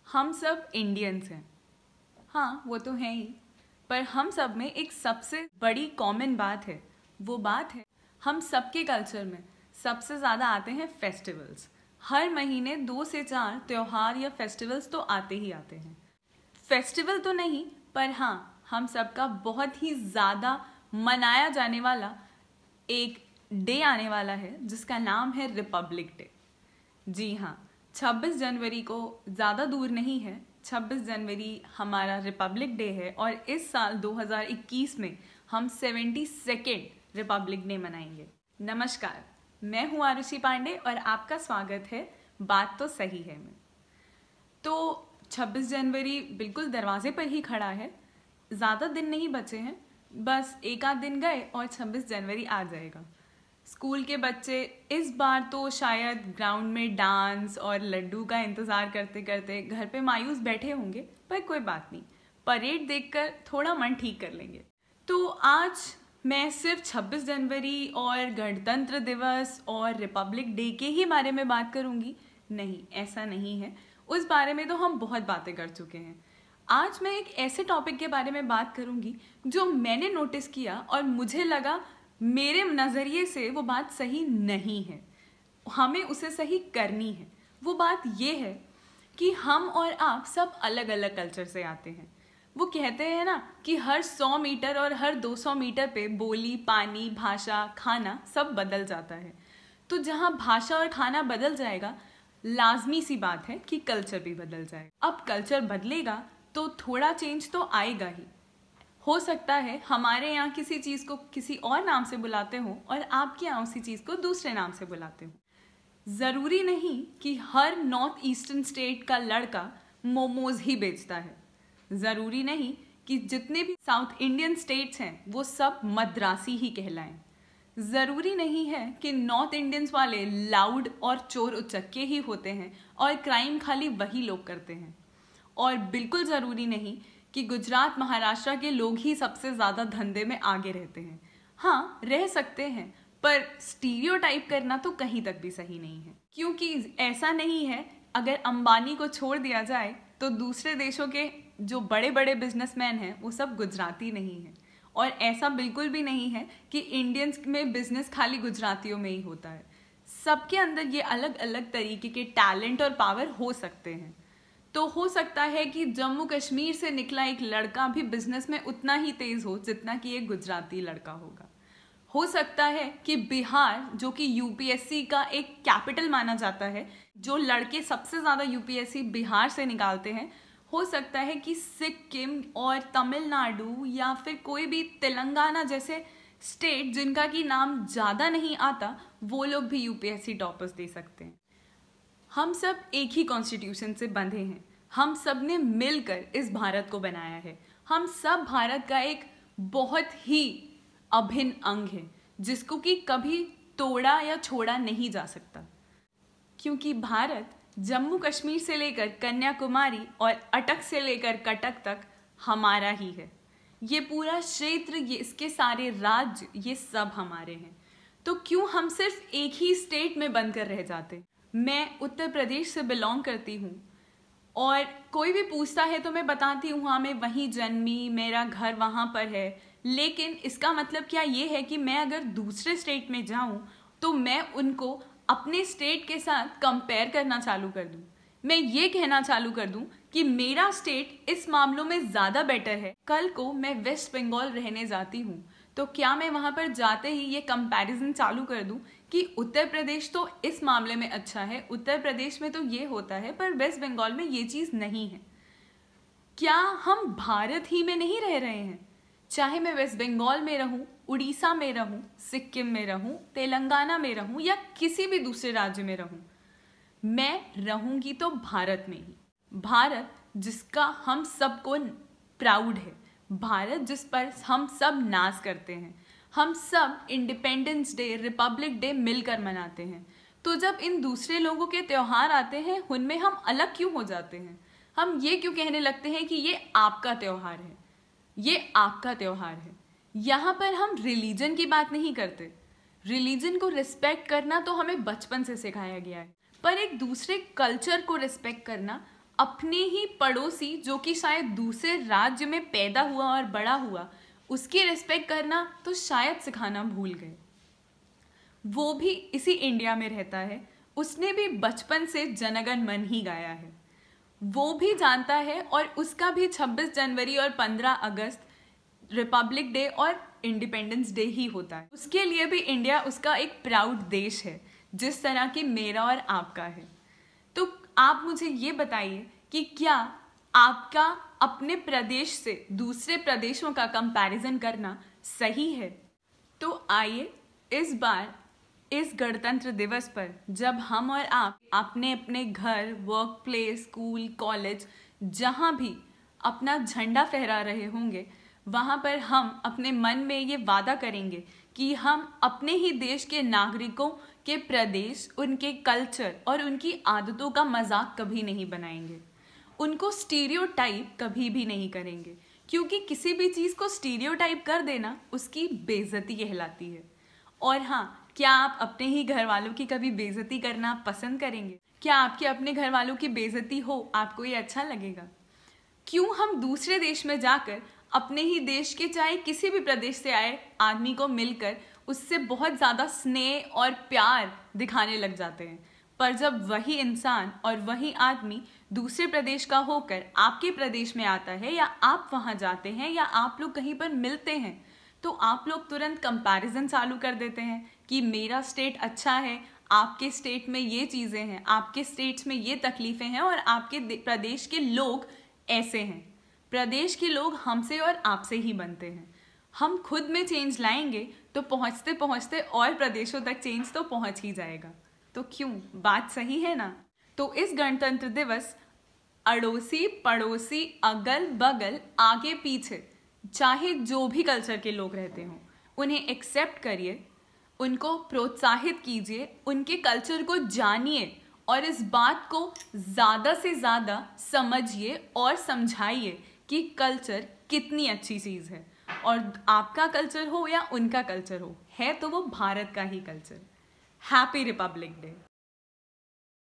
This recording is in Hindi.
हम सब इंडियंस हैं। हाँ, वो तो हैं ही, पर हम सब में एक सबसे बड़ी कॉमन बात है। वो बात है हम सबके कल्चर में सबसे ज़्यादा आते हैं फेस्टिवल्स। हर महीने 2 से 4 त्योहार या फेस्टिवल्स तो आते ही आते हैं। फेस्टिवल तो नहीं, पर हाँ, हम सबका बहुत ही ज़्यादा मनाया जाने वाला एक डे आने वाला है जिसका नाम है रिपब्लिक डे। जी हाँ, 26 जनवरी को ज़्यादा दूर नहीं है। 26 जनवरी हमारा रिपब्लिक डे है और इस साल 2021 में हम 72nd रिपब्लिक डे मनाएंगे। नमस्कार, मैं हूँ आरुषि पांडे और आपका स्वागत है बात तो सही है में। तो 26 जनवरी बिल्कुल दरवाजे पर ही खड़ा है। ज़्यादा दिन नहीं बचे हैं, बस एक आध दिन गए और 26 जनवरी आ जाएगा। स्कूल के बच्चे इस बार तो शायद ग्राउंड में डांस और लड्डू का इंतज़ार करते करते घर पे मायूस बैठे होंगे, पर कोई बात नहीं, परेड देखकर थोड़ा मन ठीक कर लेंगे। तो आज मैं सिर्फ 26 जनवरी और गणतंत्र दिवस और रिपब्लिक डे के ही बारे में बात करूंगी। नहीं, ऐसा नहीं है, उस बारे में तो हम बहुत बातें कर चुके हैं। आज मैं एक ऐसे टॉपिक के बारे में बात करूंगी जो मैंने नोटिस किया और मुझे लगा मेरे नज़रिए से वो बात सही नहीं है, हमें उसे सही करनी है। वो बात ये है कि हम और आप सब अलग अलग कल्चर से आते हैं। वो कहते हैं ना कि हर 100 मीटर और हर 200 मीटर पे बोली, पानी, भाषा, खाना सब बदल जाता है। तो जहाँ भाषा और खाना बदल जाएगा, लाजमी सी बात है कि कल्चर भी बदल जाएगा। अब कल्चर बदलेगा तो थोड़ा चेंज तो आएगा ही। हो सकता है हमारे यहाँ किसी चीज़ को किसी और नाम से बुलाते हो और आपके यहाँ उसी चीज़ को दूसरे नाम से बुलाते हो। ज़रूरी नहीं कि हर नॉर्थ ईस्टर्न स्टेट का लड़का मोमोज ही बेचता है। ज़रूरी नहीं कि जितने भी साउथ इंडियन स्टेट्स हैं वो सब मद्रासी ही कहलाएं। ज़रूरी नहीं है कि नॉर्थ इंडियंस वाले लाउड और चोर उचक्के ही होते हैं और क्राइम खाली वही लोग करते हैं। और बिल्कुल ज़रूरी नहीं कि गुजरात, महाराष्ट्र के लोग ही सबसे ज़्यादा धंधे में आगे रहते हैं। हाँ, रह सकते हैं, पर स्टीरियोटाइप करना तो कहीं तक भी सही नहीं है। क्योंकि ऐसा नहीं है अगर अंबानी को छोड़ दिया जाए तो दूसरे देशों के जो बड़े बड़े बिजनेसमैन हैं वो सब गुजराती नहीं हैं। और ऐसा बिल्कुल भी नहीं है कि इंडियंस में बिजनेस खाली गुजरातियों में ही होता है। सबके अंदर ये अलग अलग तरीके के टैलेंट और पावर हो सकते हैं। तो हो सकता है कि जम्मू कश्मीर से निकला एक लड़का भी बिजनेस में उतना ही तेज हो जितना कि एक गुजराती लड़का होगा। हो सकता है कि बिहार, जो कि यूपीएससी का एक कैपिटल माना जाता है, जो लड़के सबसे ज़्यादा यूपीएससी बिहार से निकालते हैं, हो सकता है कि सिक्किम और तमिलनाडु या फिर कोई भी तेलंगाना जैसे स्टेट जिनका कि नाम ज़्यादा नहीं आता, वो लोग भी यूपीएससी टॉपर्स दे सकते हैं। हम सब एक ही कॉन्स्टिट्यूशन से बंधे हैं। हम सब ने मिलकर इस भारत को बनाया है। हम सब भारत का एक बहुत ही अभिन्न अंग है जिसको कि कभी तोड़ा या छोड़ा नहीं जा सकता। क्योंकि भारत जम्मू कश्मीर से लेकर कन्याकुमारी और अटक से लेकर कटक तक हमारा ही है। ये पूरा क्षेत्र, ये इसके सारे राज्य, ये सब हमारे हैं। तो क्यों हम सिर्फ एक ही स्टेट में बंद कर रह जाते? मैं उत्तर प्रदेश से बिलोंग करती हूँ और कोई भी पूछता है तो मैं बताती हूँ हाँ, मैं वहीं जन्मी, मेरा घर वहाँ पर है। लेकिन इसका मतलब क्या ये है कि मैं अगर दूसरे स्टेट में जाऊँ तो मैं उनको अपने स्टेट के साथ कंपेयर करना चालू कर दूँ? मैं ये कहना चालू कर दूँ कि मेरा स्टेट इस मामलों में ज़्यादा बेटर है। कल को मैं वेस्ट बंगाल रहने जाती हूँ तो क्या मैं वहाँ पर जाते ही ये कंपैरिजन चालू कर दूँ कि उत्तर प्रदेश तो इस मामले में अच्छा है, उत्तर प्रदेश में तो ये होता है, पर वेस्ट बंगाल में ये चीज़ नहीं है? क्या हम भारत ही में नहीं रह रहे हैं? चाहे मैं वेस्ट बंगाल में रहूं, उड़ीसा में रहूं, सिक्किम में रहूं, तेलंगाना में रहूं या किसी भी दूसरे राज्य में रहूं, मैं रहूंगी तो भारत में ही। भारत जिसका हम सबको प्राउड है, भारत जिस पर हम सब नाज करते हैं। हम सब इंडिपेंडेंस डे, रिपब्लिक डे मिलकर मनाते हैं। तो जब इन दूसरे लोगों के त्यौहार आते हैं उनमें हम अलग क्यों हो जाते हैं? हम ये क्यों कहने लगते हैं कि ये आपका त्यौहार है, ये आपका त्यौहार है? यहाँ पर हम रिलीजन की बात नहीं करते। रिलीजन को रिस्पेक्ट करना तो हमें बचपन से सिखाया गया है, पर एक दूसरे कल्चर को रिस्पेक्ट करना अपने ही पड़ोसी जो कि शायद दूसरे राज्य में पैदा हुआ और बड़ा हुआ, उसकी रिस्पेक्ट करना तो शायद सिखाना भूल गए। वो भी इसी इंडिया में रहता है, उसने भी बचपन से जनगण मन ही गाया है, वो भी जानता है, और उसका भी 26 जनवरी और 15 अगस्त रिपब्लिक डे और इंडिपेंडेंस डे ही होता है। उसके लिए भी इंडिया उसका एक प्राउड देश है, जिस तरह की मेरा और आपका है। तो आप मुझे ये बताइए कि क्या आपका अपने प्रदेश से दूसरे प्रदेशों का कंपैरिजन करना सही है? तो आइए इस बार इस गणतंत्र दिवस पर, जब हम और आप अपने अपने घर, वर्क प्लेस, स्कूल, कॉलेज, जहाँ भी अपना झंडा फहरा रहे होंगे, वहाँ पर हम अपने मन में ये वादा करेंगे कि हम अपने ही देश के नागरिकों के प्रदेश, उनके कल्चर और उनकी आदतों का मजाक कभी नहीं बनाएंगे, उनको स्टीरियोटाइप कभी भी नहीं करेंगे, क्योंकि किसी भी चीज़ को स्टीरियोटाइप कर देना उसकी बेइज्जती कहलाती है। और हाँ, क्या आप अपने ही घर वालों की कभी बेइज्जती करना पसंद करेंगे? क्या आपके अपने घर वालों की बेइज्जती हो, आपको ये अच्छा लगेगा? क्यों हम दूसरे देश में जाकर अपने ही देश के चाहे किसी भी प्रदेश से आए आदमी को मिलकर उससे बहुत ज़्यादा स्नेह और प्यार दिखाने लग जाते हैं, पर जब वही इंसान और वही आदमी दूसरे प्रदेश का होकर आपके प्रदेश में आता है, या आप वहाँ जाते हैं, या आप लोग कहीं पर मिलते हैं, तो आप लोग तुरंत कंपैरिजन चालू कर देते हैं कि मेरा स्टेट अच्छा है, आपके स्टेट में ये चीज़ें हैं, आपके स्टेट्स में ये तकलीफ़ें हैं, और आपके प्रदेश के लोग ऐसे हैं। प्रदेश के लोग हमसे और आपसे ही बनते हैं। हम खुद में चेंज लाएंगे तो पहुँचते पहुँचते और प्रदेशों तक चेंज तो पहुँच ही जाएगा। तो क्यों, बात सही है ना? तो इस गणतंत्र दिवस अड़ोसी पड़ोसी, अगल बगल, आगे पीछे, चाहे जो भी कल्चर के लोग रहते हों, उन्हें एक्सेप्ट करिए, उनको प्रोत्साहित कीजिए, उनके कल्चर को जानिए, और इस बात को ज़्यादा से ज़्यादा समझिए और समझाइए कि कल्चर कितनी अच्छी चीज़ है। और आपका कल्चर हो या उनका कल्चर हो, है तो वो भारत का ही कल्चर। Happy Republic day.